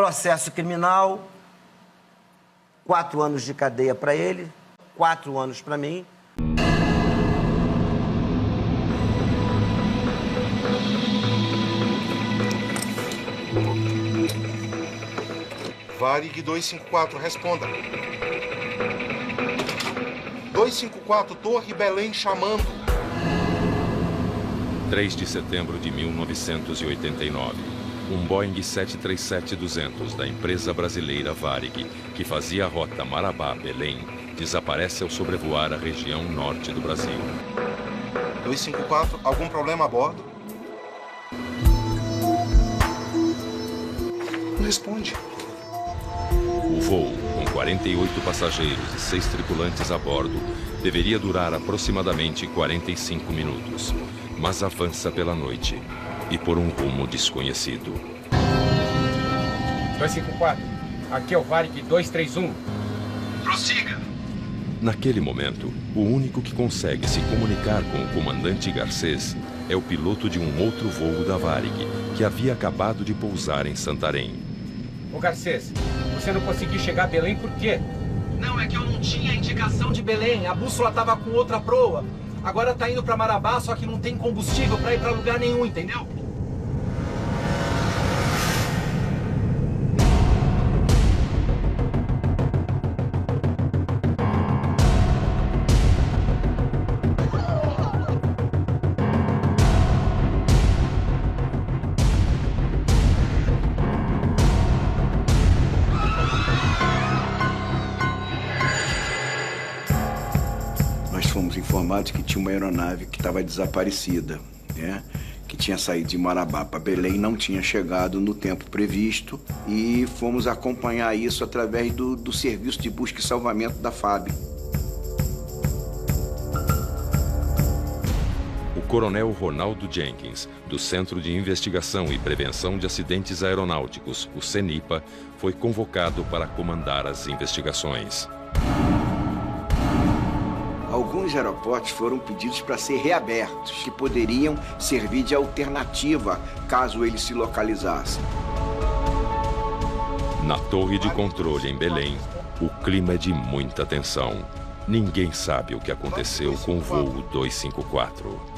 Processo criminal, 4 anos de cadeia para ele, 4 anos para mim. Varig 254, responda. 254, Torre Belém chamando. 3 de setembro de 1989. Um Boeing 737-200 da empresa brasileira Varig, que fazia a rota Marabá-Belém, desaparece ao sobrevoar a região norte do Brasil. 254, algum problema a bordo? Não responde. O voo, com 48 passageiros e 6 tripulantes a bordo, deveria durar aproximadamente 45 minutos, mas avança pela noite e por um rumo desconhecido. 254, aqui é o Varig 231. Prossiga. Naquele momento, o único que consegue se comunicar com o comandante Garcês é o piloto de um outro voo da Varig, que havia acabado de pousar em Santarém. Ô Garcês, você não conseguiu chegar a Belém por quê? Não, é que eu não tinha indicação de Belém. A bússola tava com outra proa. Agora tá indo pra Marabá, só que não tem combustível pra ir pra lugar nenhum, entendeu? Fomos informados que tinha uma aeronave que estava desaparecida, né? Que tinha saído de Marabá para Belém, não tinha chegado no tempo previsto, e fomos acompanhar isso através do serviço de busca e salvamento da FAB. O coronel Ronaldo Jenkins, do Centro de Investigação e Prevenção de Acidentes Aeronáuticos, o CENIPA, foi convocado para comandar as investigações. Alguns aeroportos foram pedidos para ser reabertos, que poderiam servir de alternativa caso eles se localizassem. Na torre de controle em Belém, o clima é de muita tensão. Ninguém sabe o que aconteceu com o voo 254.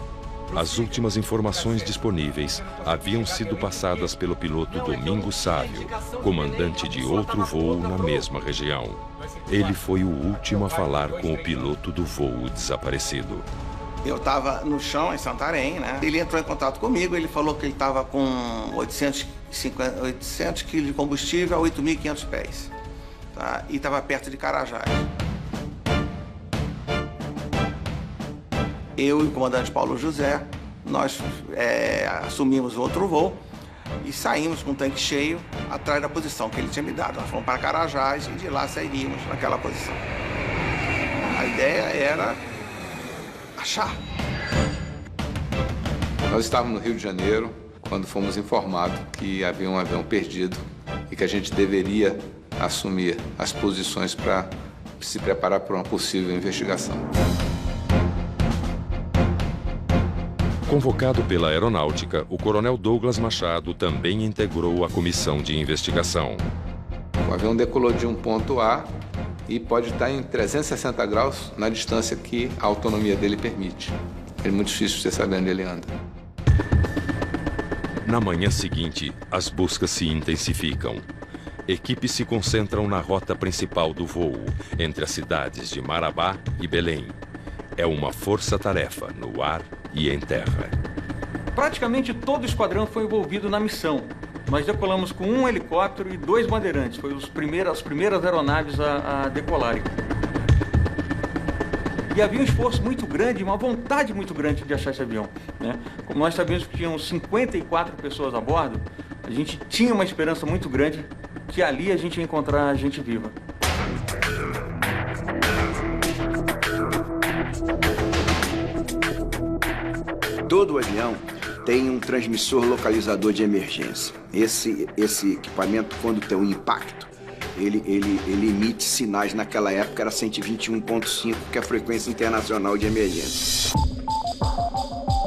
As últimas informações disponíveis haviam sido passadas pelo piloto Domingos Sávio, comandante de outro voo na mesma região. Ele foi o último a falar com o piloto do voo desaparecido. Eu estava no chão, em Santarém, né? Ele entrou em contato comigo, ele falou que ele estava com 800 quilos de combustível a 8.500 pés. Tá? E estava perto de Carajás. Eu e o comandante Paulo José, nós assumimos outro voo e saímos com o tanque cheio atrás da posição que ele tinha me dado. Nós fomos para Carajás e de lá sairíamos naquela posição. A ideia era achar. Nós estávamos no Rio de Janeiro quando fomos informados que havia um avião perdido e que a gente deveria assumir as posições para se preparar para uma possível investigação. Convocado pela Aeronáutica, o coronel Douglas Machado também integrou a comissão de investigação. O avião decolou de um ponto A e pode estar em 360 graus na distância que a autonomia dele permite. É muito difícil você saber onde ele anda. Na manhã seguinte, as buscas se intensificam. Equipes se concentram na rota principal do voo, entre as cidades de Marabá e Belém. É uma força-tarefa no ar e em terra. Praticamente todo o esquadrão foi envolvido na missão. Nós decolamos com um helicóptero e 2 bandeirantes. Foi as primeiras aeronaves a decolarem. E havia um esforço muito grande, uma vontade muito grande de achar esse avião, né? Como nós sabíamos que tinham 54 pessoas a bordo, a gente tinha uma esperança muito grande que ali a gente ia encontrar a gente viva. Todo avião tem um transmissor localizador de emergência. Esse equipamento, quando tem um impacto, ele emite sinais. Naquela época era 121.5, que é a frequência internacional de emergência.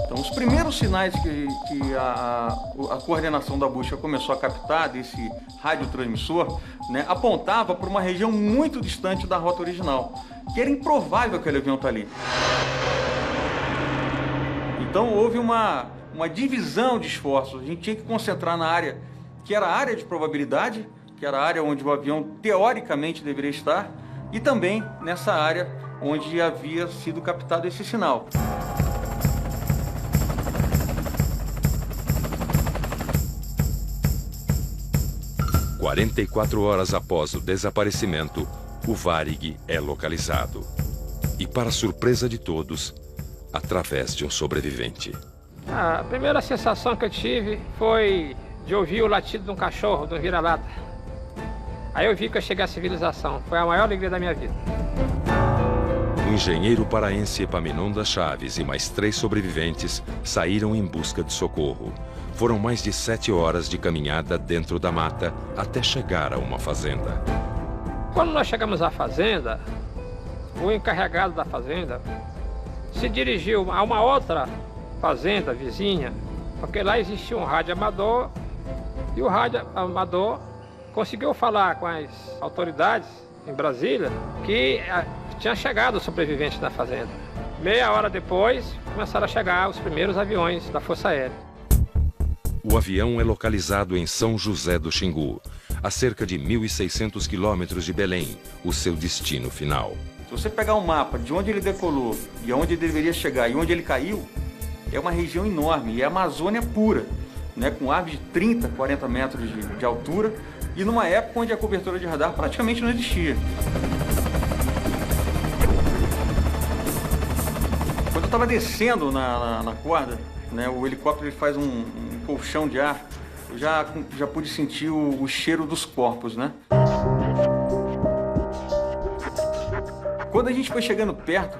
Então Os primeiros sinais que a coordenação da busca começou a captar desse radiotransmissor, né, apontava para uma região muito distante da rota original, que era improvável aquele avião estar ali. Então houve uma divisão de esforços. A gente tinha que concentrar na área que era a área de probabilidade, que era a área onde o avião teoricamente deveria estar, e também nessa área onde havia sido captado esse sinal. – 44 horas após o desaparecimento, o Varig é localizado. E para surpresa de todos, através de um sobrevivente. A primeira sensação que eu tive foi de ouvir o latido de um cachorro, de um vira-lata. Aí eu vi que eu cheguei à civilização. Foi a maior alegria da minha vida. O engenheiro paraense Epaminondas Chaves e mais 3 sobreviventes saíram em busca de socorro. Foram mais de 7 horas de caminhada dentro da mata até chegar a uma fazenda. Quando nós chegamos à fazenda, o encarregado da fazenda se dirigiu a uma outra fazenda vizinha, porque lá existia um rádio amador e o rádio amador conseguiu falar com as autoridades em Brasília que tinha chegado os sobreviventes da fazenda. Meia hora depois, começaram a chegar os primeiros aviões da Força Aérea. O avião é localizado em São José do Xingu, a cerca de 1.600 quilômetros de Belém, o seu destino final. Se você pegar um mapa de onde ele decolou e onde ele deveria chegar e onde ele caiu, é uma região enorme, e é a Amazônia pura, né, com árvores de 30, 40 metros de altura, e numa época onde a cobertura de radar praticamente não existia. Quando eu estava descendo na corda, né, o helicóptero ele faz um colchão de ar, eu já pude sentir o cheiro dos corpos, né? Quando a gente foi chegando perto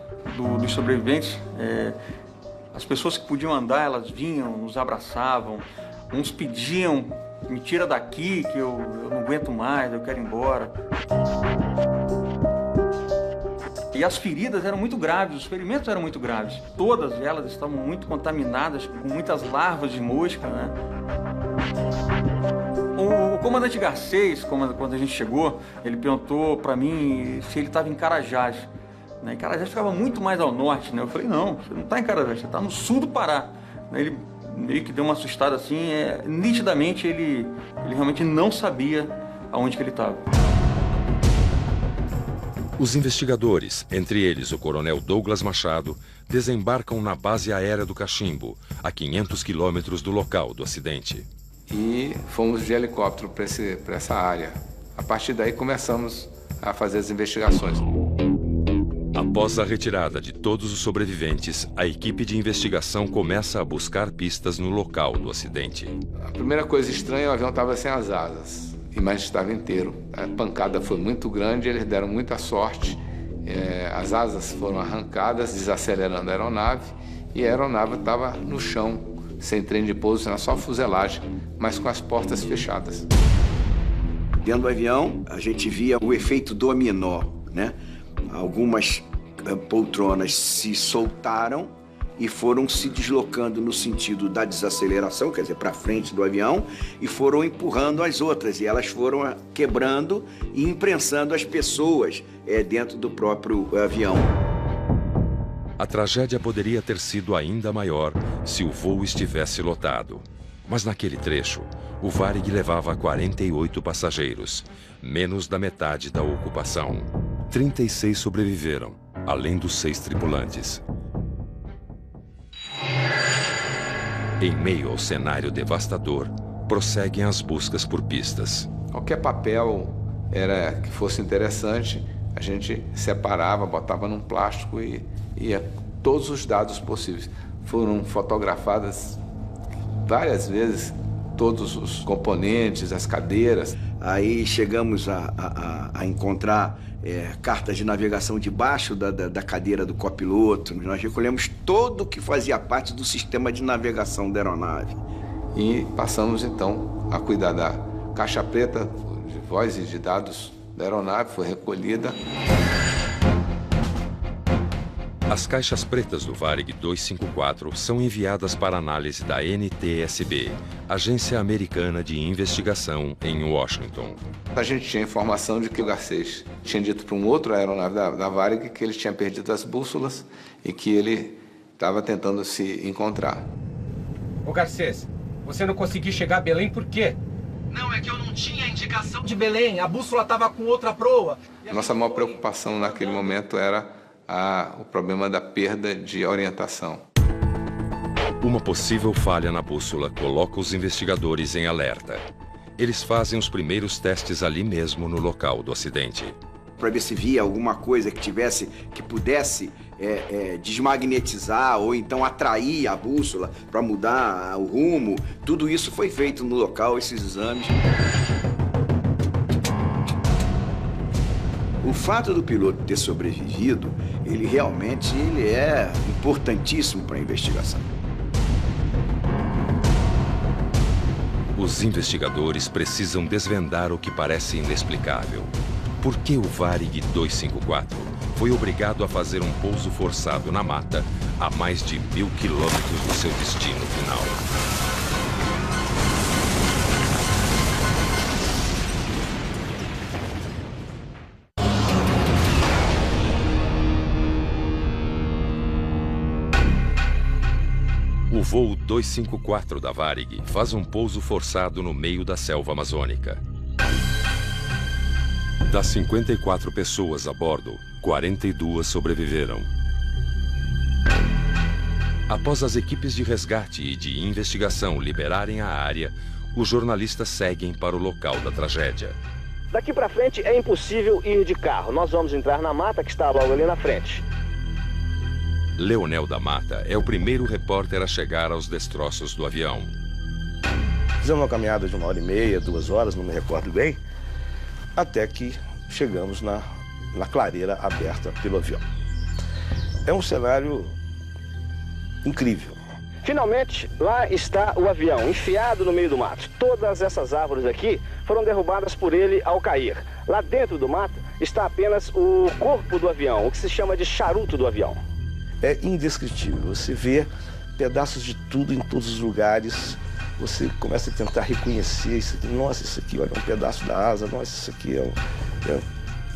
dos sobreviventes, as pessoas que podiam andar, elas vinham, nos abraçavam, uns pediam, me tira daqui que eu não aguento mais, eu quero ir embora. E as feridas eram muito graves, os ferimentos eram muito graves. Todas elas estavam muito contaminadas, com muitas larvas de mosca, né? O comandante Garcês, quando a gente chegou, ele perguntou para mim se ele estava em Carajás. Né? E Carajás ficava muito mais ao norte, né? Eu falei, não, você não está em Carajás, você está no sul do Pará. Ele meio que deu uma assustada assim, nitidamente ele realmente não sabia aonde que ele estava. Os investigadores, entre eles o coronel Douglas Machado, desembarcam na base aérea do Cachimbo, a 500 quilômetros do local do acidente. E fomos de helicóptero para essa área. A partir daí começamos a fazer as investigações. Após a retirada de todos os sobreviventes, a equipe de investigação começa a buscar pistas no local do acidente. A primeira coisa estranha, o avião estava sem as asas, mas estava inteiro. A pancada foi muito grande, eles deram muita sorte. As asas foram arrancadas, desacelerando a aeronave, e a aeronave estava no chão, sem trem de pouso, era só fuselagem, mas com as portas fechadas. Dentro do avião, a gente via o efeito dominó, né? Algumas poltronas se soltaram e foram se deslocando no sentido da desaceleração, quer dizer, para frente do avião, e foram empurrando as outras, e elas foram quebrando e imprensando as pessoas dentro do próprio avião. A tragédia poderia ter sido ainda maior se o voo estivesse lotado. Mas naquele trecho, o Varig levava 48 passageiros, menos da metade da ocupação. 36 sobreviveram, além dos 6 tripulantes. Em meio ao cenário devastador, prosseguem as buscas por pistas. Qualquer papel que fosse interessante, a gente separava, botava num plástico e ia todos os dados possíveis. Foram fotografadas várias vezes todos os componentes, as cadeiras. Aí chegamos a encontrar cartas de navegação debaixo da cadeira do copiloto. Nós recolhemos tudo que fazia parte do sistema de navegação da aeronave. E passamos, então, a cuidar da caixa preta de voz e de dados da aeronave, foi recolhida. As caixas pretas do Varig 254 são enviadas para análise da NTSB, Agência Americana de Investigação, em Washington. A gente tinha informação de que o Garcês tinha dito para um outro aeronave da Varig que ele tinha perdido as bússolas e que ele estava tentando se encontrar. Ô Garcês, você não conseguiu chegar a Belém por quê? Não, é que eu não tinha indicação de Belém, a bússola estava com outra proa. Nossa maior preocupação naquele momento era o problema da perda de orientação. Uma possível falha na bússola coloca os investigadores em alerta. Eles fazem os primeiros testes ali mesmo no local do acidente. Para ver se via alguma coisa que pudesse desmagnetizar ou então atrair a bússola para mudar o rumo. Tudo isso foi feito no local, esses exames. O fato do piloto ter sobrevivido, ele realmente é importantíssimo para a investigação. Os investigadores precisam desvendar o que parece inexplicável. Por que o Varig 254 foi obrigado a fazer um pouso forçado na mata a mais de 1000 quilômetros do seu destino final? O voo 254 da Varig faz um pouso forçado no meio da selva amazônica. Das 54 pessoas a bordo, 42 sobreviveram. Após as equipes de resgate e de investigação liberarem a área, os jornalistas seguem para o local da tragédia. Daqui para frente é impossível ir de carro. Nós vamos entrar na mata que está logo ali na frente. Leonel da Mata é o primeiro repórter a chegar aos destroços do avião. Fizemos uma caminhada de 1h30, 2 horas, não me recordo bem, até que chegamos na clareira aberta pelo avião. É um cenário incrível. Finalmente, lá está o avião, enfiado no meio do mato. Todas essas árvores aqui foram derrubadas por ele ao cair. Lá dentro do mato está apenas o corpo do avião, o que se chama de charuto do avião. É indescritível. Você vê pedaços de tudo em todos os lugares. Você começa a tentar reconhecer isso aqui. Nossa, isso aqui olha, é um pedaço da asa. Nossa, isso aqui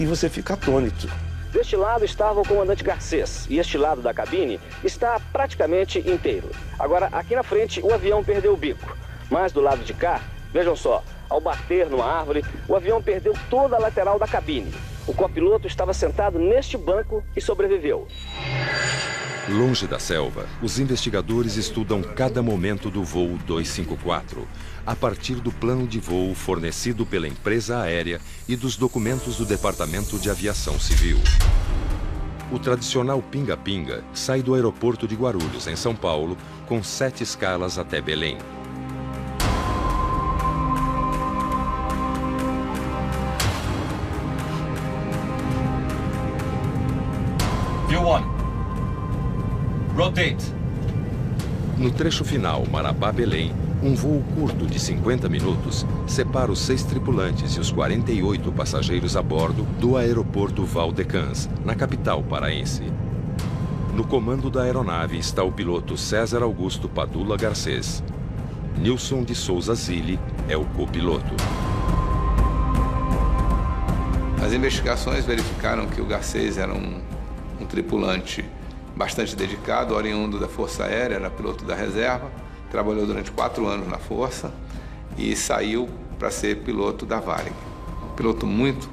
E você fica atônito. Deste lado estava o comandante Garcês e este lado da cabine está praticamente inteiro. Agora, aqui na frente, o avião perdeu o bico. Mas do lado de cá, vejam só, ao bater numa árvore, o avião perdeu toda a lateral da cabine. O copiloto estava sentado neste banco e sobreviveu. Longe da selva, os investigadores estudam cada momento do voo 254, a partir do plano de voo fornecido pela empresa aérea e dos documentos do Departamento de Aviação Civil. O tradicional pinga-pinga sai do aeroporto de Guarulhos, em São Paulo, com 7 escalas até Belém. View 1. Rotate. No trecho final, Marabá-Belém, um voo curto de 50 minutos separa os 6 tripulantes e os 48 passageiros a bordo do aeroporto Valdecans, na capital paraense. No comando da aeronave está o piloto César Augusto Padula Garcês. Nilson de Souza Zilli é o copiloto. As investigações verificaram que o Garcês era um tripulante bastante dedicado, oriundo da Força Aérea, era piloto da reserva, trabalhou durante 4 anos na Força e saiu para ser piloto da Varig. Piloto muito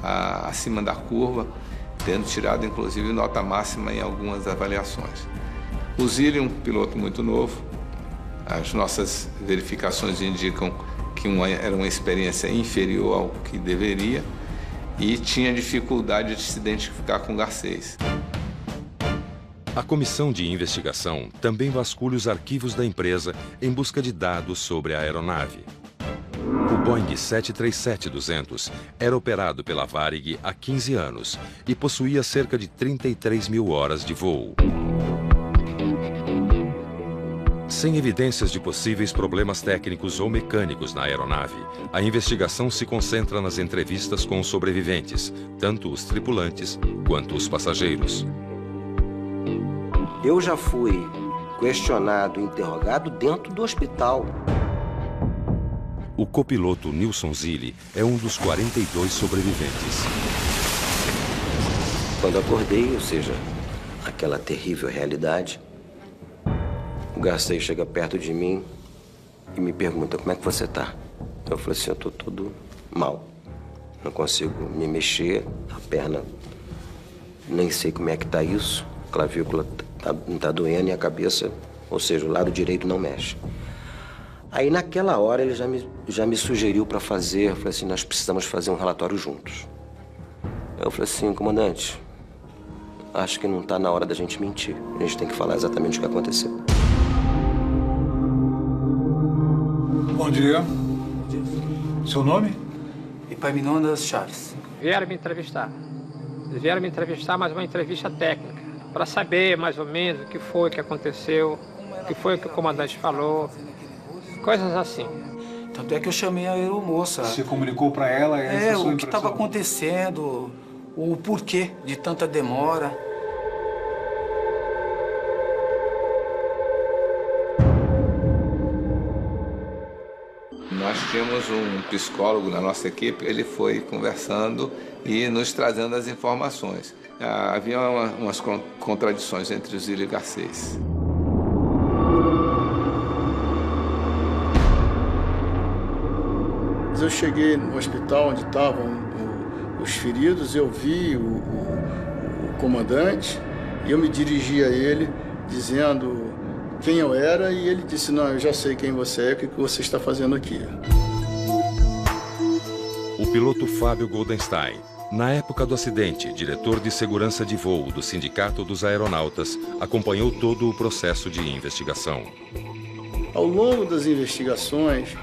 acima da curva, tendo tirado inclusive nota máxima em algumas avaliações. O Zilli, um piloto muito novo, as nossas verificações indicam que era uma experiência inferior ao que deveria e tinha dificuldade de se identificar com o Garcês. A comissão de investigação também vasculha os arquivos da empresa em busca de dados sobre a aeronave. O Boeing 737-200 era operado pela Varig há 15 anos e possuía cerca de 33 mil horas de voo. Sem evidências de possíveis problemas técnicos ou mecânicos na aeronave, a investigação se concentra nas entrevistas com os sobreviventes, tanto os tripulantes quanto os passageiros. Eu já fui questionado, interrogado dentro do hospital. O copiloto Nilson Zilli é um dos 42 sobreviventes. Quando acordei, ou seja, aquela terrível realidade, o Garcês chega perto de mim e me pergunta: como é que você tá? Eu falei assim: eu tô todo mal. Não consigo me mexer, a perna, nem sei como é que tá isso. A clavícula não tá doendo e a cabeça, ou seja, o lado direito não mexe. Aí naquela hora ele já me sugeriu para fazer, eu falei assim: nós precisamos fazer um relatório juntos. Eu falei assim: comandante, acho que não tá na hora da gente mentir. A gente tem que falar exatamente o que aconteceu. Bom dia. Seu nome? Epaminondas Chaves. Vieram me entrevistar. Eles vieram me entrevistar, mas uma entrevista técnica, para saber mais ou menos o que foi que aconteceu, o que foi que o comandante falou, coisas assim. Tanto é que eu chamei a aeromoça. Você comunicou para ela essa sua o que estava acontecendo, o porquê de tanta demora. Nós tínhamos um psicólogo na nossa equipe, ele foi conversando e nos trazendo as informações. Havia umas contradições entre o Zilli e o Garcês. Eu cheguei no hospital onde estavam os feridos, eu vi o comandante e eu me dirigi a ele dizendo quem eu era e ele disse: não, eu já sei quem você é, o que você está fazendo aqui. O piloto Fábio Goldenstein, na época do acidente, diretor de segurança de voo do Sindicato dos Aeronautas, acompanhou todo o processo de investigação. Ao longo das investigações,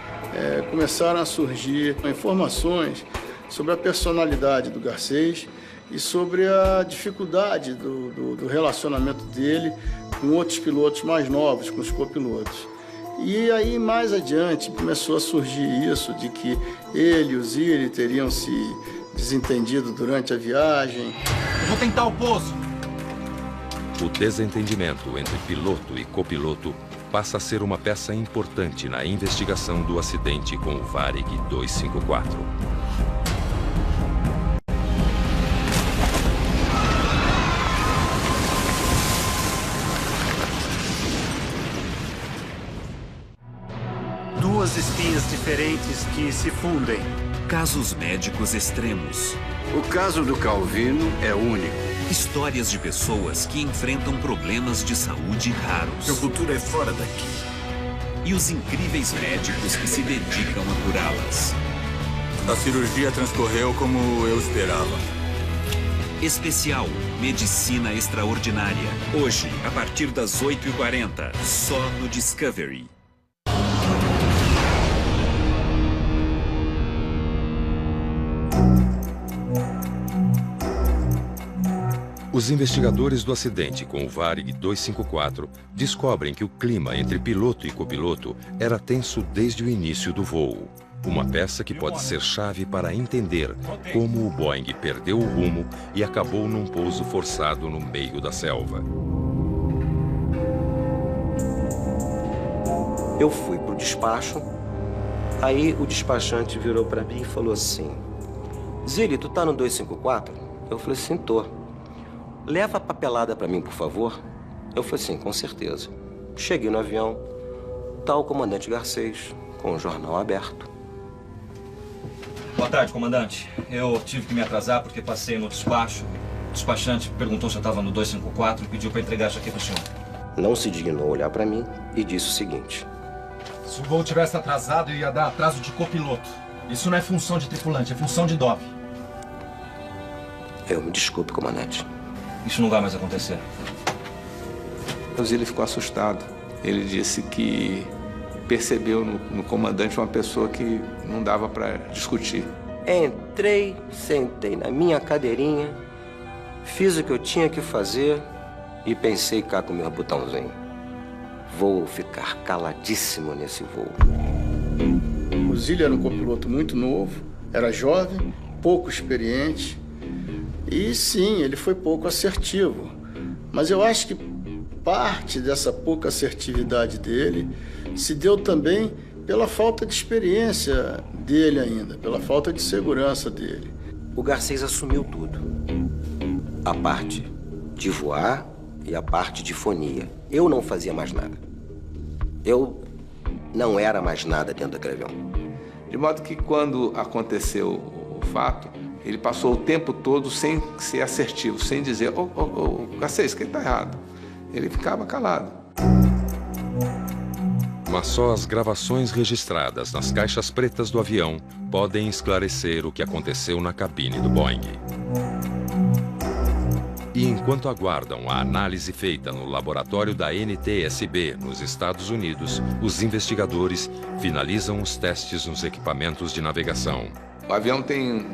começaram a surgir informações sobre a personalidade do Garcês e sobre a dificuldade do relacionamento dele com outros pilotos mais novos, com os copilotos. E aí, mais adiante, começou a surgir isso, de que ele e o Zilli teriam se desentendido durante a viagem. Vou tentar o pouso. O desentendimento entre piloto e copiloto passa a ser uma peça importante na investigação do acidente com o Varig 254. Duas espinhas diferentes que se fundem. Casos médicos extremos. O caso do Calvino é único. Histórias de pessoas que enfrentam problemas de saúde raros. Seu futuro é fora daqui. E os incríveis médicos que se dedicam a curá-las. A cirurgia transcorreu como eu esperava. Especial Medicina Extraordinária. Hoje, a partir das 8h40, só no Discovery. Os investigadores do acidente com o Varig 254 descobrem que o clima entre piloto e copiloto era tenso desde o início do voo. Uma peça que pode ser chave para entender como o Boeing perdeu o rumo e acabou num pouso forçado no meio da selva. Eu fui pro despacho, aí o despachante virou para mim e falou assim: Zilli, tu tá no 254? Eu falei assim: tô. Leva a papelada para mim, por favor. Eu falei assim: com certeza. Cheguei no avião, tá o comandante Garcês, com o jornal aberto. Boa tarde, comandante. Eu tive que me atrasar porque passei no despacho. O despachante perguntou se eu estava no 254 e pediu para entregar isso aqui para o senhor. Não se dignou olhar para mim e disse o seguinte: se o voo tivesse atrasado, eu ia dar atraso de copiloto. Isso não é função de tripulante, é função de DOV. Eu me desculpe, comandante. Isso não vai mais acontecer. O Zilli ficou assustado. Ele disse que percebeu no comandante uma pessoa que não dava para discutir. Entrei, sentei na minha cadeirinha, fiz o que eu tinha que fazer e pensei cá com o meu botãozinho: vou ficar caladíssimo nesse voo. O Zilli era um copiloto muito novo, era jovem, pouco experiente. E sim, ele foi pouco assertivo. Mas eu acho que parte dessa pouca assertividade dele se deu também pela falta de experiência dele ainda, pela falta de segurança dele. O Garcês assumiu tudo. A parte de voar e a parte de fonia. Eu não fazia mais nada. Eu não era mais nada dentro daquele avião. De modo que quando aconteceu o fato, ele passou o tempo todo sem ser assertivo, sem dizer, Garcês, que está errado. Ele ficava calado. Mas só as gravações registradas nas caixas pretas do avião podem esclarecer o que aconteceu na cabine do Boeing. E enquanto aguardam a análise feita no laboratório da NTSB, nos Estados Unidos, os investigadores finalizam os testes nos equipamentos de navegação. O avião tem...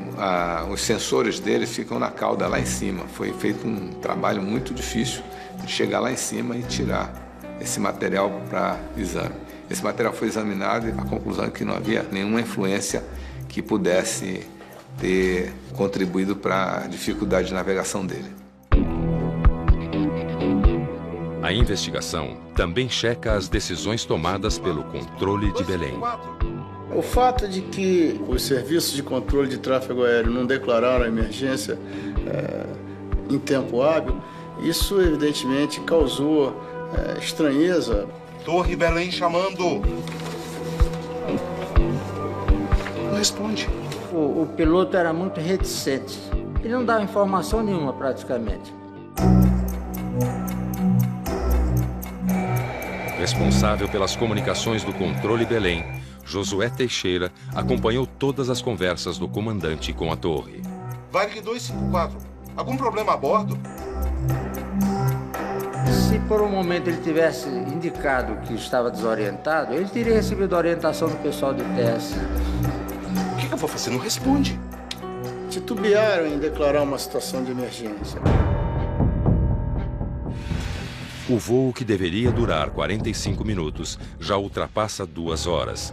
os sensores dele ficam na cauda lá em cima. Foi feito um trabalho muito difícil de chegar lá em cima e tirar esse material para exame. Esse material foi examinado e a conclusão é que não havia nenhuma influência que pudesse ter contribuído para a dificuldade de navegação dele. A investigação também checa as decisões tomadas pelo controle de Belém. O fato de que os serviços de controle de tráfego aéreo não declararam a emergência em tempo hábil, isso evidentemente causou estranheza. Torre Belém chamando. Não responde. O piloto era muito reticente. Ele não dava informação nenhuma praticamente. Responsável pelas comunicações do controle Belém, Josué Teixeira acompanhou todas as conversas do comandante com a torre. Varig 254, algum problema a bordo? Se por um momento ele tivesse indicado que estava desorientado, ele teria recebido a orientação do pessoal do TS. O que eu vou fazer? Não responde. Titubearam em declarar uma situação de emergência. O voo, que deveria durar 45 minutos, já ultrapassa 2 horas.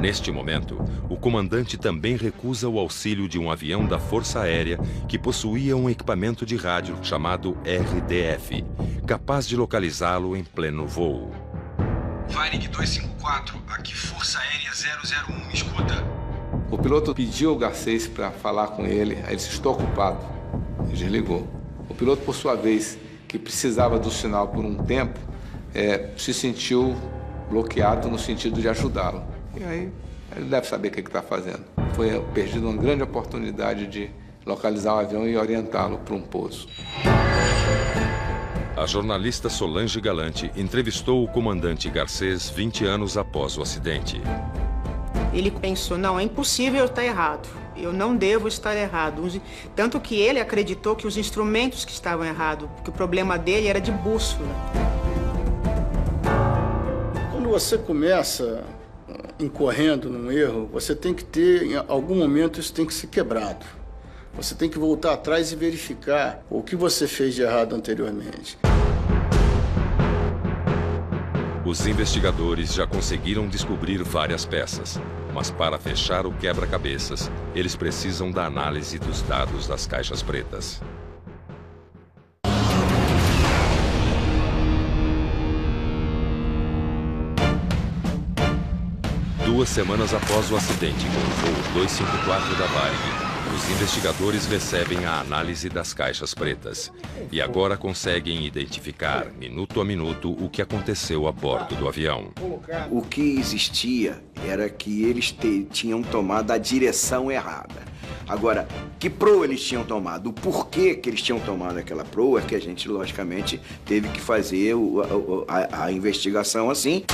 Neste momento, o comandante também recusa o auxílio de um avião da Força Aérea que possuía um equipamento de rádio chamado RDF, capaz de localizá-lo em pleno voo. Varig 254, aqui Força Aérea 001, me escuta. O piloto pediu ao Garcês para falar com ele, aí ele disse, estou ocupado, e desligou. O piloto, por sua vez, que precisava do sinal por um tempo, se sentiu bloqueado no sentido de ajudá-lo. E aí, ele deve saber o que está fazendo. Foi perdida uma grande oportunidade de localizar o avião e orientá-lo para um pouso. A jornalista Solange Galante entrevistou o comandante Garcês 20 anos após o acidente. Ele pensou, não, é impossível eu estar errado. Eu não devo estar errado. Tanto que ele acreditou que os instrumentos que estavam errados, porque o problema dele era de bússola. Quando você começa incorrendo num erro, você tem que ter, em algum momento, isso tem que ser quebrado. Você tem que voltar atrás e verificar o que você fez de errado anteriormente. Os investigadores já conseguiram descobrir várias peças, mas para fechar o quebra-cabeças, eles precisam da análise dos dados das caixas pretas. Duas semanas após o acidente com o voo 254 da Varig, os investigadores recebem a análise das caixas pretas e agora conseguem identificar, minuto a minuto, o que aconteceu a bordo do avião. O que existia era que eles tinham tomado a direção errada. Agora, que proa eles tinham tomado? O porquê que eles tinham tomado aquela proa é que a gente, logicamente, teve que fazer a investigação assim.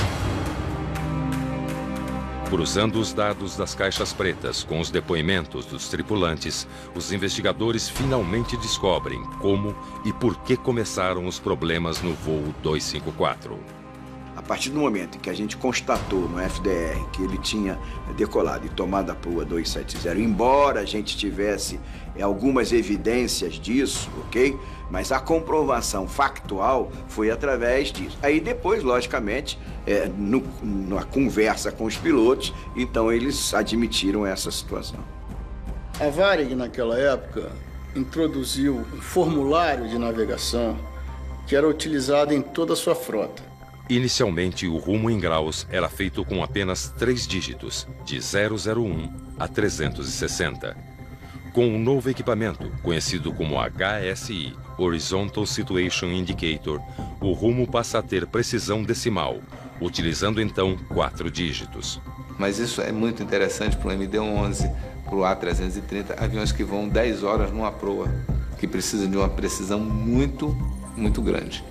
Cruzando os dados das caixas pretas com os depoimentos dos tripulantes, os investigadores finalmente descobrem como e por que começaram os problemas no voo 254. A partir do momento em que a gente constatou no FDR que ele tinha decolado e tomado a proa 270, embora a gente tivesse algumas evidências disso, ok? Mas a comprovação factual foi através disso. Aí depois, logicamente, na conversa com os pilotos, então eles admitiram essa situação. A Varig, naquela época, introduziu um formulário de navegação que era utilizado em toda a sua frota. Inicialmente, o rumo em graus era feito com apenas 3 dígitos, de 001 a 360. Com um novo equipamento, conhecido como HSI, Horizontal Situation Indicator, o rumo passa a ter precisão decimal, utilizando então 4 dígitos. Mas isso é muito interessante para o MD-11, para o A330, aviões que vão 10 horas numa proa, que precisam de uma precisão muito grande.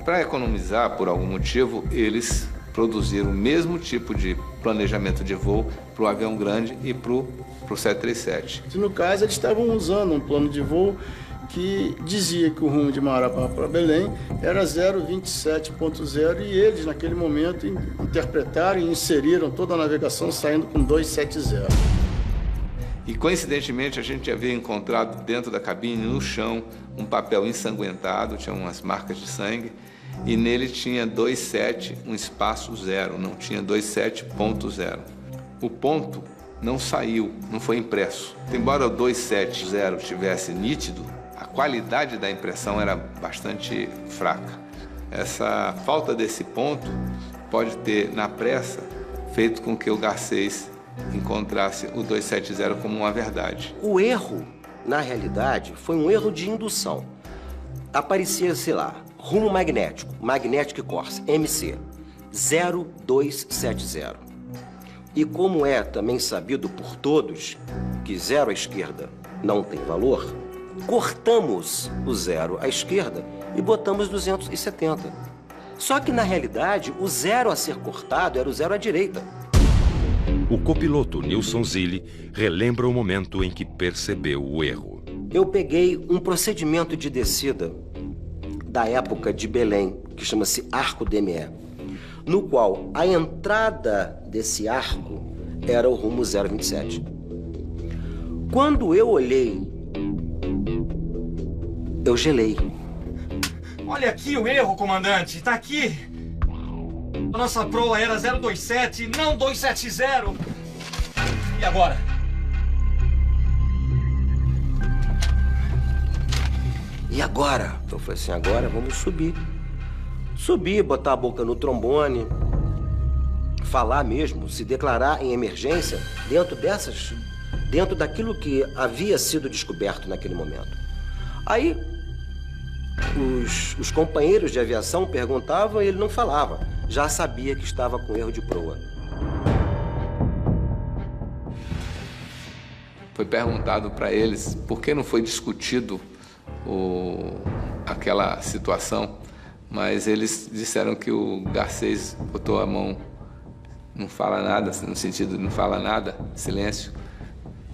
Para economizar, por algum motivo, eles produziram o mesmo tipo de planejamento de voo para o avião grande e para o 737. No caso, eles estavam usando um plano de voo que dizia que o rumo de Marabá para Belém era 027.0 e eles, naquele momento, interpretaram e inseriram toda a navegação saindo com 270. E, coincidentemente, a gente havia encontrado dentro da cabine, no chão, um papel ensanguentado, tinha umas marcas de sangue, e nele tinha 27, um espaço 0, não tinha 27.0. O ponto não saiu, não foi impresso. Embora o 270 estivesse nítido, a qualidade da impressão era bastante fraca. Essa falta desse ponto pode ter, na pressa, feito com que o Garcês encontrasse o 270 como uma verdade. O erro, na realidade, foi um erro de indução. Aparecia, sei lá, rumo magnético, Magnetic Course, MC, 0270. E como é também sabido por todos que 0 à esquerda não tem valor, cortamos o 0 à esquerda e botamos 270. Só que, na realidade, o 0 a ser cortado era o 0 à direita. O copiloto Nilson Zilli relembra o momento em que percebeu o erro. Eu peguei um procedimento de descida da época de Belém, que chama-se Arco DME, no qual a entrada desse arco era o rumo 027. Quando eu olhei, eu gelei. Olha aqui o erro, comandante. Tá aqui. A nossa proa era 027, não 270. E agora? E agora? Eu falei assim, agora vamos subir. Subir, botar a boca no trombone, falar mesmo, se declarar em emergência dentro daquilo que havia sido descoberto naquele momento. Aí, os companheiros de aviação perguntavam e ele não falava. Já sabia que estava com erro de proa. Foi perguntado para eles por que não foi discutido aquela situação, mas eles disseram que o Garcês botou a mão, não fala nada, no sentido de não fala nada, silêncio,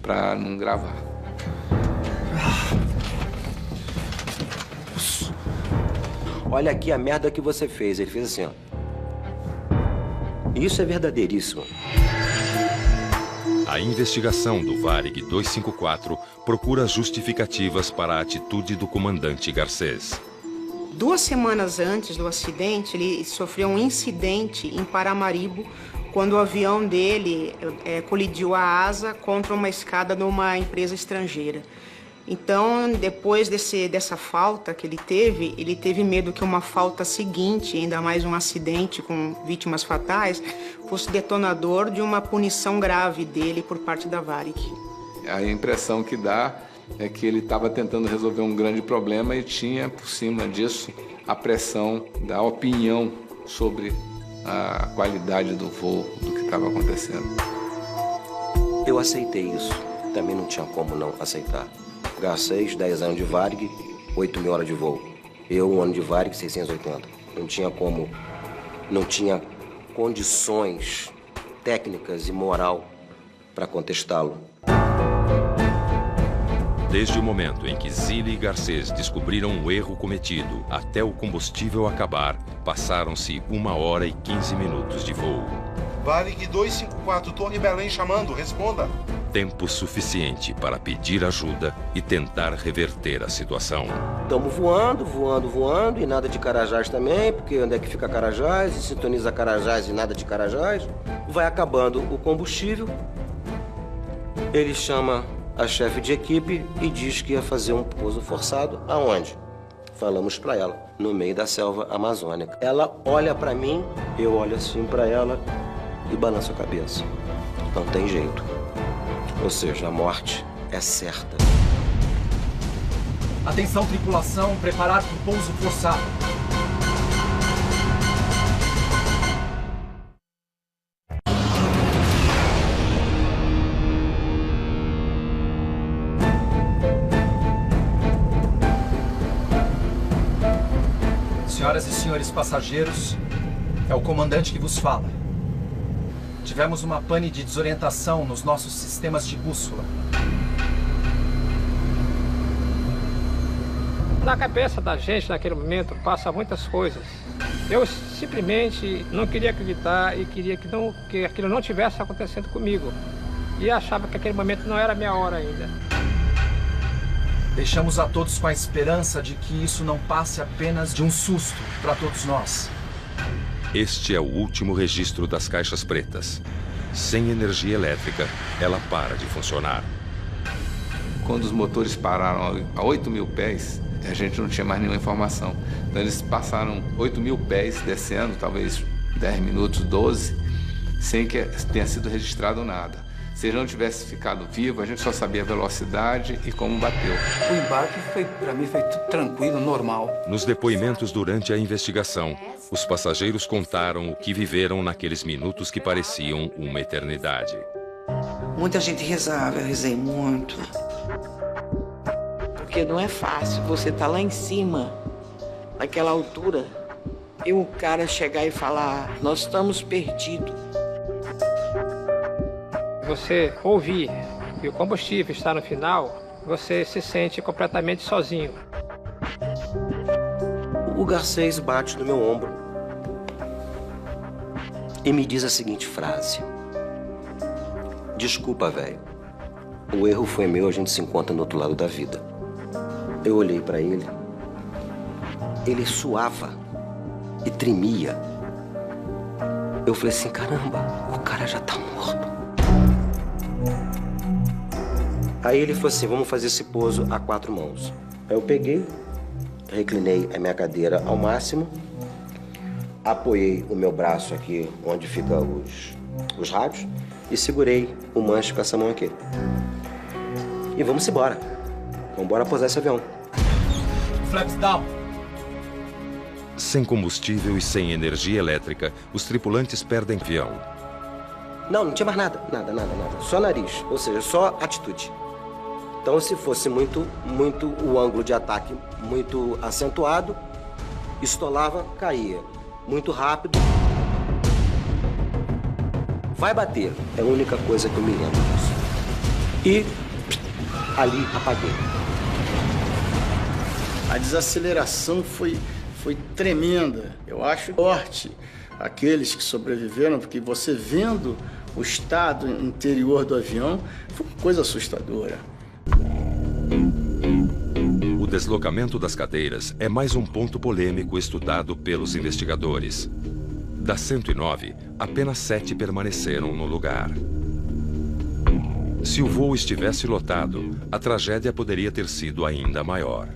para não gravar. Olha aqui a merda que você fez. Ele fez assim, ó. Isso é verdadeiríssimo. A investigação do Varig 254 procura justificativas para a atitude do comandante Garcês. 2 semanas antes do acidente, ele sofreu um incidente em Paramaribo, quando o avião dele colidiu a asa contra uma escada numa empresa estrangeira. Então, depois dessa falta que ele teve medo que uma falta seguinte, ainda mais um acidente com vítimas fatais, fosse detonador de uma punição grave dele por parte da Varig. A impressão que dá é que ele estava tentando resolver um grande problema e tinha, por cima disso, a pressão da opinião sobre a qualidade do voo, do que estava acontecendo. Eu aceitei isso. Também não tinha como não aceitar. Garcês, 10 anos de Varig, 8.000 horas de voo. Eu, 1 ano de Varig, 680. Não tinha como, não tinha condições técnicas e moral para contestá-lo. Desde o momento em que Zilli e Garcês descobriram o erro cometido até o combustível acabar, passaram-se 1 hora e 15 minutos de voo. Varig 254, Torre Belém chamando, responda. Tempo suficiente para pedir ajuda e tentar reverter a situação. Estamos voando, e nada de Carajás também, porque onde é que fica Carajás, e sintoniza Carajás e nada de Carajás. Vai acabando o combustível, ele chama a chefe de equipe e diz que ia fazer um pouso forçado. Aonde? falamos para ela, no meio da selva amazônica. Ela olha para mim, eu olho assim para ela e balanço a cabeça. Não tem jeito. Ou seja, a morte é certa. Atenção, tripulação, preparar para o pouso forçado. Senhoras e senhores passageiros, é o comandante que vos fala. Tivemos uma pane de desorientação nos nossos sistemas de bússola. Na cabeça da gente, naquele momento, passa muitas coisas. Eu simplesmente não queria acreditar e queria que aquilo não tivesse acontecendo comigo. E achava que aquele momento não era a minha hora ainda. Deixamos a todos com a esperança de que isso não passe apenas de um susto para todos nós. Este é o último registro das caixas pretas. Sem energia elétrica, ela para de funcionar. Quando os motores pararam a 8.000 pés, a gente não tinha mais nenhuma informação. Então eles passaram 8.000 pés descendo, talvez 10 minutos, 12, sem que tenha sido registrado nada. Se ele não tivesse ficado vivo, a gente só sabia a velocidade e como bateu. O embarque para mim foi tudo tranquilo, normal. Nos depoimentos durante a investigação, os passageiros contaram o que viveram naqueles minutos que pareciam uma eternidade. Muita gente rezava, eu rezei muito. Porque não é fácil você estar lá em cima, naquela altura, e o cara chegar e falar, nós estamos perdidos. Você ouvir e o combustível está no final, você se sente completamente sozinho. O Garcês bate no meu ombro e me diz a seguinte frase. Desculpa, velho. O erro foi meu, a gente se encontra no outro lado da vida. Eu olhei para ele. Ele suava e tremia. Eu falei assim, caramba, o cara já tá morto. Aí ele falou assim, vamos fazer esse pouso a 4 mãos. Aí eu peguei, reclinei a minha cadeira ao máximo, apoiei o meu braço aqui onde ficam os rádios e segurei o manche com essa mão aqui. E vamos embora. Vamos embora pousar esse avião. Flaps down. Sem combustível e sem energia elétrica, os tripulantes perdem o avião. Não tinha mais nada. Só nariz, ou seja, só atitude. Então, se fosse muito o ângulo de ataque muito acentuado, estolava, caía. Muito rápido. Vai bater. É a única coisa que eu me lembro disso. E ali apaguei. A desaceleração foi tremenda. Eu acho forte aqueles que sobreviveram, porque você vendo o estado interior do avião, foi uma coisa assustadora. O deslocamento das cadeiras é mais um ponto polêmico estudado pelos investigadores. Das 109, apenas 7 permaneceram no lugar. Se o voo estivesse lotado, a tragédia poderia ter sido ainda maior.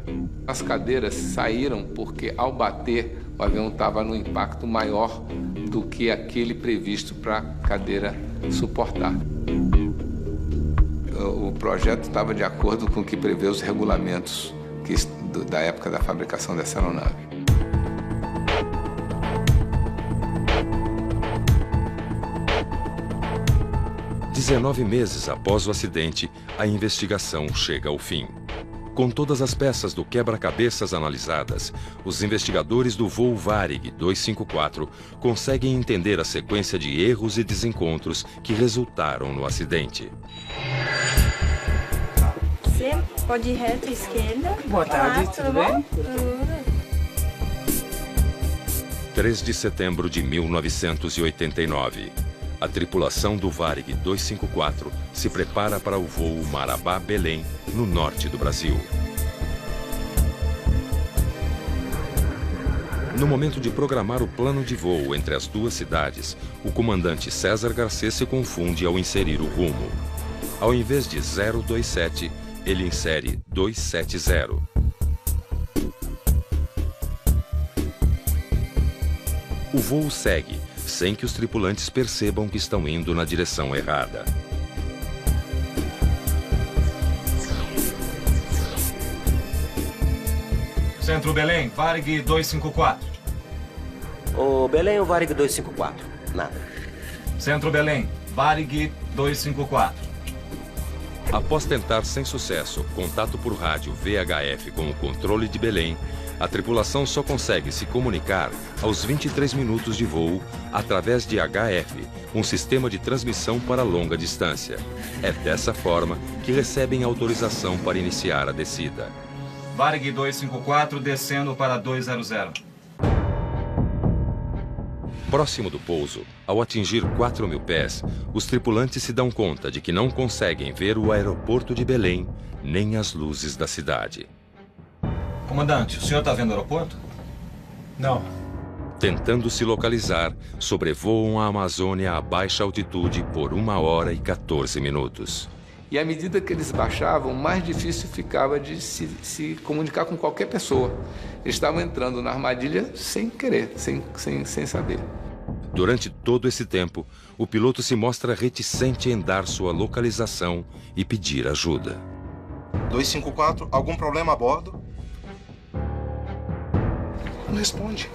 As cadeiras saíram porque, ao bater, o avião estava no impacto maior do que aquele previsto para a cadeira suportar. O projeto estava de acordo com o que prevê os regulamentos da época da fabricação dessa aeronave. – 19 meses após o acidente, a investigação chega ao fim. Com todas as peças do quebra-cabeças analisadas, os investigadores do voo Varig 254 conseguem entender a sequência de erros e desencontros que resultaram no acidente. Você pode ir reto à esquerda. Boa tarde, tudo bem? 3 de setembro de 1989. A tripulação do Varig 254 se prepara para o voo Marabá-Belém, no norte do Brasil. No momento de programar o plano de voo entre as duas cidades, o comandante César Garcês se confunde ao inserir o rumo. Ao invés de 027, ele insere 270. O voo segue, sem que os tripulantes percebam que estão indo na direção errada. Centro Belém, Varig 254. Ô, Belém ou Varig 254? Nada. Centro Belém, Varig 254. Após tentar sem sucesso contato por rádio VHF com o controle de Belém, a tripulação só consegue se comunicar aos 23 minutos de voo através de HF, um sistema de transmissão para longa distância. É dessa forma que recebem autorização para iniciar a descida. Varig 254 descendo para 200. Próximo do pouso, ao atingir 4.000 pés, os tripulantes se dão conta de que não conseguem ver o aeroporto de Belém, nem as luzes da cidade. Comandante, o senhor está vendo o aeroporto? Não. Tentando se localizar, sobrevoam a Amazônia a baixa altitude por 1 hora e 14 minutos. E à medida que eles baixavam, mais difícil ficava de se comunicar com qualquer pessoa. Eles estavam entrando na armadilha sem querer, sem saber. Durante todo esse tempo, o piloto se mostra reticente em dar sua localização e pedir ajuda. 254, algum problema a bordo? Não responde.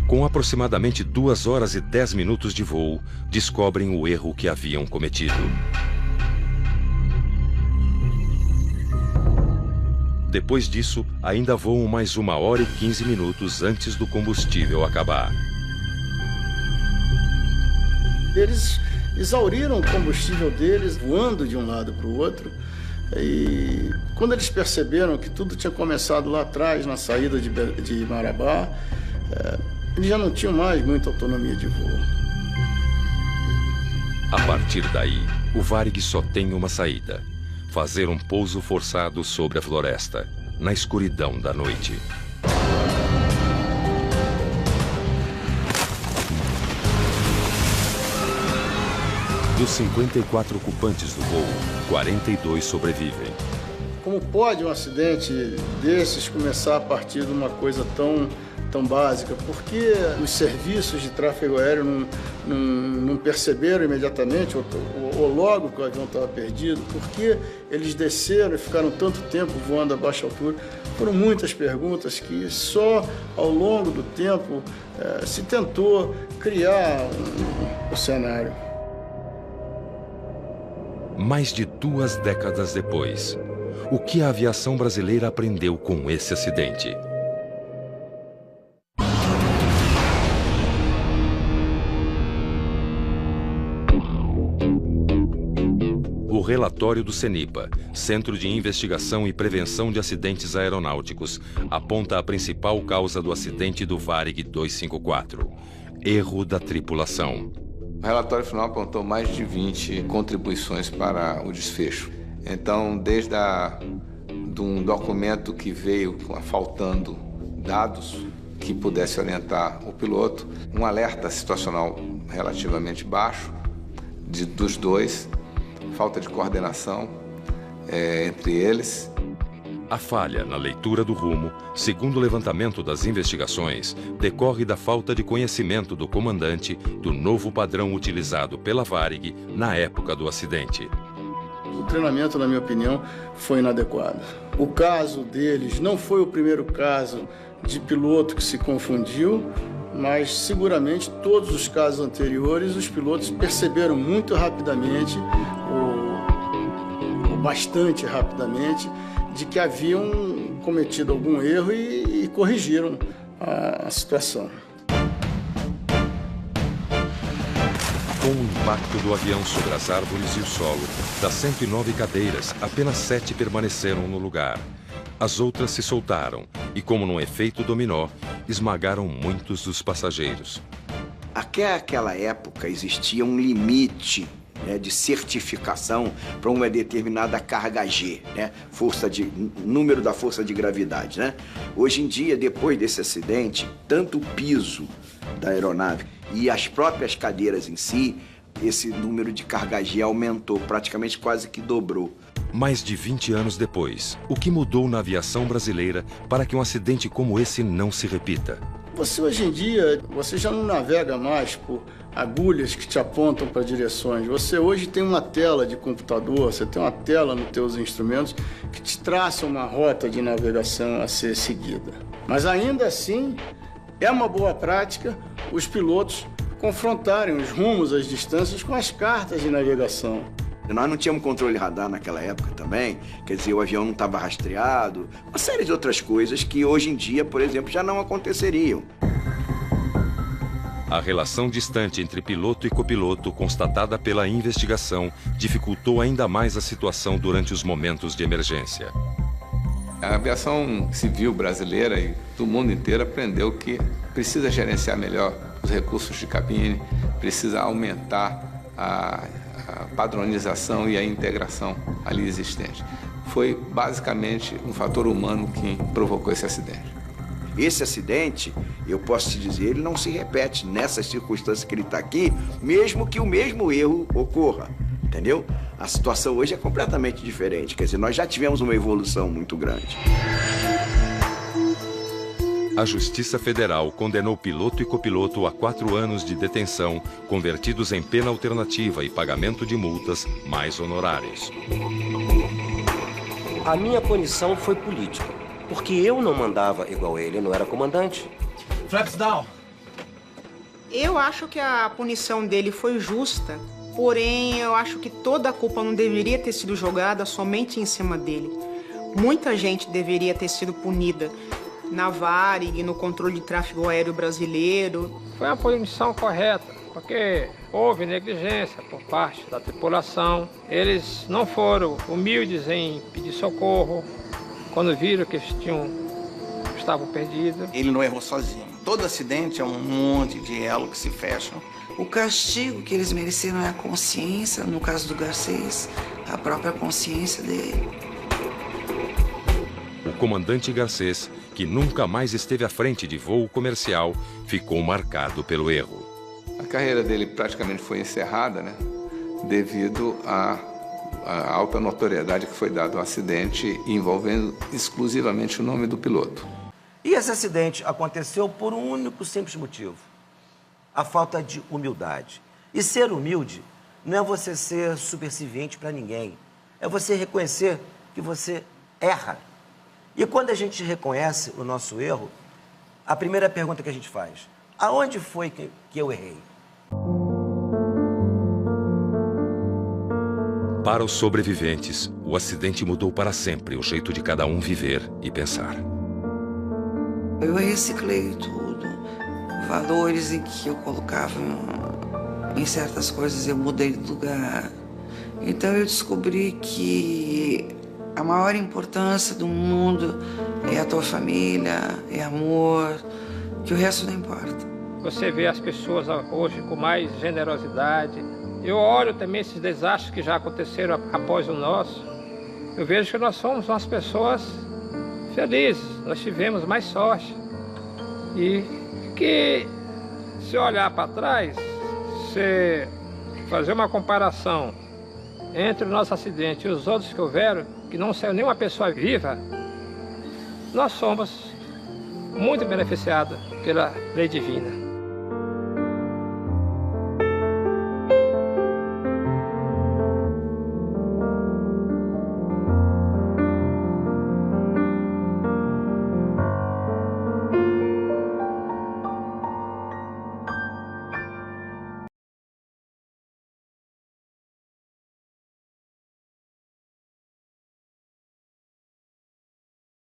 Com aproximadamente 2 horas e 10 minutos de voo, descobrem o erro que haviam cometido. Depois disso, ainda voam mais 1 hora e 15 minutos antes do combustível acabar. Eles exauriram o combustível deles, voando de um lado para o outro. E quando eles perceberam que tudo tinha começado lá atrás, na saída de Marabá, eles já não tinham mais muita autonomia de voo. A partir daí, o Varig só tem uma saída: fazer um pouso forçado sobre a floresta, na escuridão da noite. Dos 54 ocupantes do voo, 42 sobrevivem. Como pode um acidente desses começar a partir de uma coisa tão básica? Por que os serviços de tráfego aéreo não perceberam imediatamente, ou logo que o avião estava perdido? Por que eles desceram e ficaram tanto tempo voando a baixa altura? Foram muitas perguntas que só ao longo do tempo se tentou criar o cenário. Mais de 2 décadas depois, o que a aviação brasileira aprendeu com esse acidente? O relatório do CENIPA, Centro de Investigação e Prevenção de Acidentes Aeronáuticos, aponta a principal causa do acidente do Varig 254: erro da tripulação. O relatório final apontou mais de 20 contribuições para o desfecho. Então, desde um documento que veio faltando dados que pudesse orientar o piloto, um alerta situacional relativamente baixo dos dois, falta de coordenação entre eles. A falha na leitura do rumo, segundo o levantamento das investigações, decorre da falta de conhecimento do comandante do novo padrão utilizado pela Varig na época do acidente. O treinamento, na minha opinião, foi inadequado. O caso deles não foi o primeiro caso de piloto que se confundiu, mas seguramente todos os casos anteriores os pilotos perceberam muito rapidamente, ou bastante rapidamente, de que haviam cometido algum erro e corrigiram a situação. Com o impacto do avião sobre as árvores e o solo, das 109 cadeiras, apenas 7 permaneceram no lugar. As outras se soltaram e, como num efeito dominó, esmagaram muitos dos passageiros. Até aquela época existia um limite de certificação para uma determinada carga G, número da força de gravidade. Hoje em dia, depois desse acidente, tanto o piso da aeronave e as próprias cadeiras em si, esse número de carga G aumentou, praticamente quase que dobrou. Mais de 20 anos depois, o que mudou na aviação brasileira para que um acidente como esse não se repita? Você hoje em dia, você já não navega mais por agulhas que te apontam para direções. Você hoje tem uma tela de computador, você tem uma tela nos teus instrumentos que te traça uma rota de navegação a ser seguida. Mas ainda assim, é uma boa prática os pilotos confrontarem os rumos, as distâncias com as cartas de navegação. Nós não tínhamos controle radar naquela época também, quer dizer, o avião não estava rastreado, uma série de outras coisas que hoje em dia, por exemplo, já não aconteceriam. A relação distante entre piloto e copiloto, constatada pela investigação, dificultou ainda mais a situação durante os momentos de emergência. A aviação civil brasileira e do mundo inteiro aprendeu que precisa gerenciar melhor os recursos de cabine, precisa aumentar a padronização e a integração ali existente. Foi basicamente um fator humano que provocou esse acidente. Esse acidente, eu posso te dizer, ele não se repete nessas circunstâncias que ele está aqui, mesmo que o mesmo erro ocorra, entendeu? A situação hoje é completamente diferente, quer dizer, nós já tivemos uma evolução muito grande. A Justiça Federal condenou piloto e copiloto a 4 anos de detenção, convertidos em pena alternativa e pagamento de multas mais honorários. A minha punição foi política, porque eu não mandava igual ele, não era comandante. Flaps down. Eu acho que a punição dele foi justa, porém eu acho que toda a culpa não deveria ter sido jogada somente em cima dele. Muita gente deveria ter sido punida. Na Varig, no controle de tráfego aéreo brasileiro. Foi uma punição correta, porque houve negligência por parte da tripulação. Eles não foram humildes em pedir socorro quando viram que estavam perdidos. Ele não errou sozinho. Todo acidente é um monte de elo que se fecham. O castigo que eles mereceram é a consciência, no caso do Garcês, a própria consciência dele. O comandante Garcês, que nunca mais esteve à frente de voo comercial, ficou marcado pelo erro. A carreira dele praticamente foi encerrada, né, devido à alta notoriedade que foi dada ao acidente envolvendo exclusivamente o nome do piloto. E esse acidente aconteceu por um único simples motivo: a falta de humildade. E ser humilde não é você ser superciliente para ninguém, é você reconhecer que você erra. E quando a gente reconhece o nosso erro, a primeira pergunta que a gente faz: aonde foi que eu errei? Para os sobreviventes, o acidente mudou para sempre o jeito de cada um viver e pensar. Eu reciclei tudo. Valores em que eu colocava em certas coisas eu mudei de lugar. Então eu descobri que a maior importância do mundo é a tua família, é amor, que o resto não importa. Você vê as pessoas hoje com mais generosidade. Eu olho também esses desastres que já aconteceram após o nosso. Eu vejo que nós somos umas pessoas felizes, nós tivemos mais sorte. E que, se olhar para trás, se fazer uma comparação entre o nosso acidente e os outros que houveram, que não saiu nenhuma pessoa viva, nós somos muito beneficiados pela lei divina.